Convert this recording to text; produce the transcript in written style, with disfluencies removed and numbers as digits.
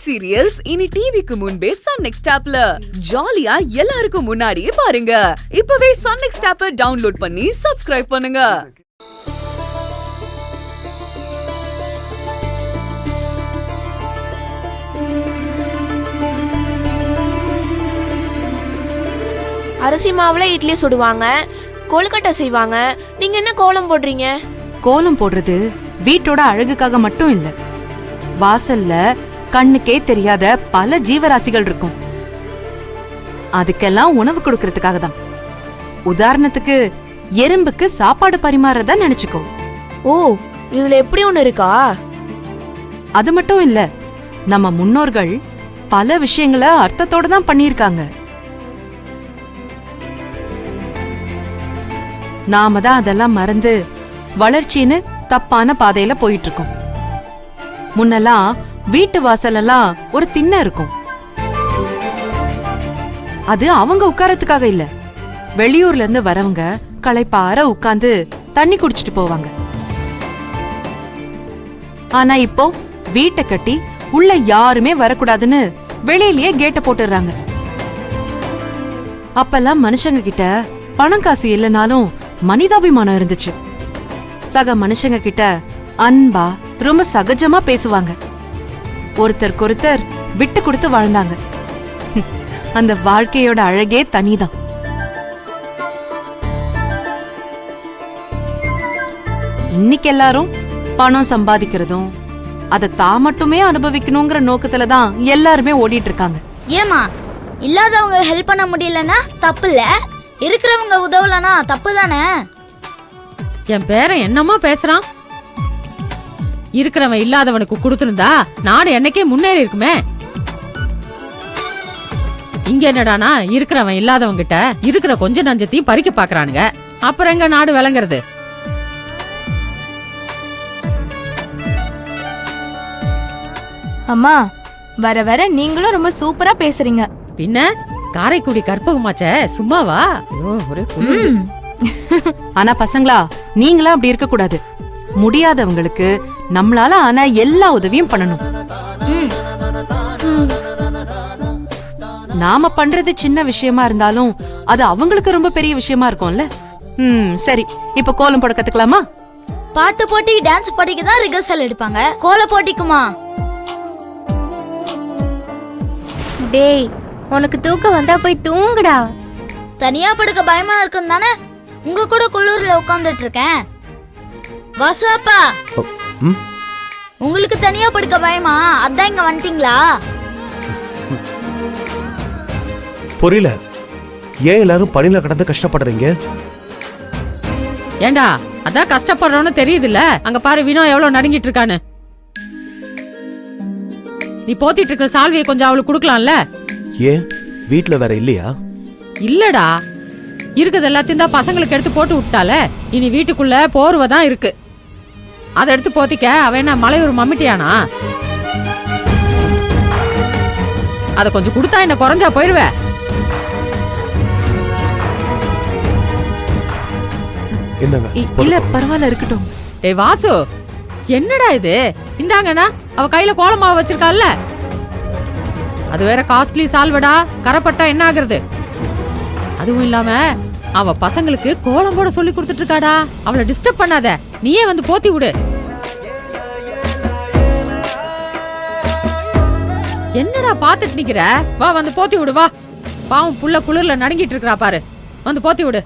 Hit serials இனி டிவிக்கு முன்பே சன் நெக்ஸ்ட் ஆப்ல ஜாலியா எல்லாருக்கும் முன்னாடியே பாருங்க. இப்பவே சன் நெக்ஸ்ட் ஆப்பை டவுன்லோட் பண்ணி சப்ஸ்கிரைப் பண்ணுங்க. அரிசி மாவுல இட்லி சுடுவாங்க, கொழுக்கட்டை செய்வாங்க. நீங்க என்ன கோலம் போடுறீங்க? கோலம் போடுறது வீட்டோட அழகுக்காக மட்டும் இல்ல, வாசல்ல கண்ணுக்கே தெரியாத பல ஜீவராசிகள் இருக்கும், அதுக்கெல்லாம் உணவு கொடுக்கறதுக்காக தான். உதாரணத்துக்கு எறும்புக்கு சாப்பாடு பரிமாறதா நினைச்சுக்கோ. ஓ, இதுல எப்படி ஒண்ணு இருக்கா? அது மட்டும் இல்ல, நம்ம முன்னோர்கள் பல விஷயங்களை அர்த்தத்தோட தான் பண்ணிருக்காங்க. நாம தான் அதெல்லாம் மறந்து வளர்ச்சின்னு தப்பான பாதையில போயிட்டு இருக்கோம். முன்னெல்லாம் வீட்டு வாசலெல்லாம் ஒரு திண்ணை இருக்கும், அது அவங்க உட்காரத்துக்காக இல்ல, வெளியூர்ல இருந்து வரவங்க களைப்பார உட்கார்ந்து தண்ணி குடிச்சிட்டு போவாங்க. ஆனா இப்போ வீட்டை கட்டி உள்ள யாருமே வரக்கூடாதுன்னு வெளியிலேயே கேட்ட போட்டுறாங்க. அப்பெல்லாம் மனுஷங்க கிட்ட பணம் காசு இல்லைனாலும் மனிதாபிமானம் இருந்துச்சு. சக மனுஷங்க கிட்ட அன்பா ரொம்ப சகஜமா பேசுவாங்க, ஒருத்தருக்கொருத்தர் விட்டு கொடுத்து வாழ்ந்தாங்க. அந்த வாழ்க்கையோட அழகே தனிதான். இன்னைக்கு எல்லாரும் பணம் சம்பாதிக்கிறதும் அதை தான் மட்டுமே அனுபவிக்கணுங்கிற நோக்கத்துலதான் எல்லாருமே ஓடிட்டு இருக்காங்க. ஏமா இல்லாதவங்க ஹெல்ப் பண்ண முடியலன்னா தப்பு இல்ல, இருக்கிறவங்க உதவலனா தப்பு தானே? என் பேரன் என்னமா பேசுறான்? இருக்கிறவன் இல்லாதவனுக்கு கொடுத்திருந்தா நாடு என்னைக்கே முன்னேறி இருக்குமே. இங்க என்னடானா இருக்கிறவன் இல்லாதவங்க கிட்ட இருக்கிற கொஞ்ச நஞ்சத்தையும் பறிக்க பாக்குறானுங்க. அப்புறம் எங்க நாடு விளங்குறது? அம்மா, வர வர நீங்களும் ரொம்ப சூப்பரா பேசுறீங்க. பின்ன காரைக்குடி கற்பகமாச்ச சும்மாவா? ஒரே ஆனா பசங்களா, நீங்களா அப்படி இருக்க கூடாது. முடியாதவங்களுக்கு நம்மளால ஆனா எல்லா உதவியும் பண்ணணும். நாம பண்றது சின்ன விஷயமா இருந்தாலும் அது அவங்களுக்கு ரொம்ப பெரிய விஷயமா இருக்கும்ல. சரி, இப்ப கோலம் போட கத்துக்கலாமா? பாட்டு போட்டி டான்ஸ் போட்டிக்கு தான் ரிஹர்சல் எடுப்பாங்க, கோல போட்டிக்குமா? டேய், உனக்கு தூக்கம் வந்தா போய் தூங்குடா. தனியா படுக்க பயமா இருக்கும் தானே உங்க கூட குளூர்ல உட்கார்ந்துட்டு இருக்கேன். வாசுப்பா, உங்களுக்கு தனியா படுக்க பயமா? அதான் இங்க வந்துட்டீங்களா? புரியல, ஏன் எல்லாரும் பணியில கடந்து கஷ்டப்படுறீங்க? ஏண்டா அதான் கஷ்டப்படுறோன்னு தெரியுதுல்ல, அங்க பாரு வினோ எவ்வளவு நடுங்கிட்டு இருக்கான்னு. நீ போத்திட்டு இருக்கிற சால்வியை கொஞ்சம் அவளுக்கு கொடுக்கலாம்ல? ஏன் வீட்ல வேற இல்லையா? இல்லடா, இருக்கிறது எல்லாத்தையும் தான் பசங்களுக்கு எடுத்து போட்டு விட்டால. இனி வீட்டுக்குள்ள போர்வதான் இருக்கு, அதை எடுத்து போத்திக்க. அவன் என்ன மலையூர் மம்மிட்டியானா? அத கொஞ்சம் கொடுத்தா என்ன குறைஞ்சா போயிருவே? இல்ல பரவாயில்ல, இருக்கட்டும். ஏய் வாசு, என்னடா இது? இந்தாங்கண்ணா, அவ கையில கோலமாவை வச்சிருக்கால, அது வேற காஸ்ட்லி சால்வடா. கரப்பட்டா என்ன ஆகுறது? அதுவும் இல்லாம அவ பசங்களுக்கு கோலம் போட சொல்லி கொடுத்துட்டு இருக்காடா. அவளை டிஸ்டர்ப் பண்ணாத, நீயே வந்து போத்தி விடு. என்னடா பாத்துட்டு நிக்கிற? வா வந்து போத்தி விடு, வா. பாவம் புள்ள குளிர்ல நடுங்கிட்டு இருக்கா பாரு, வந்து போத்தி விடு.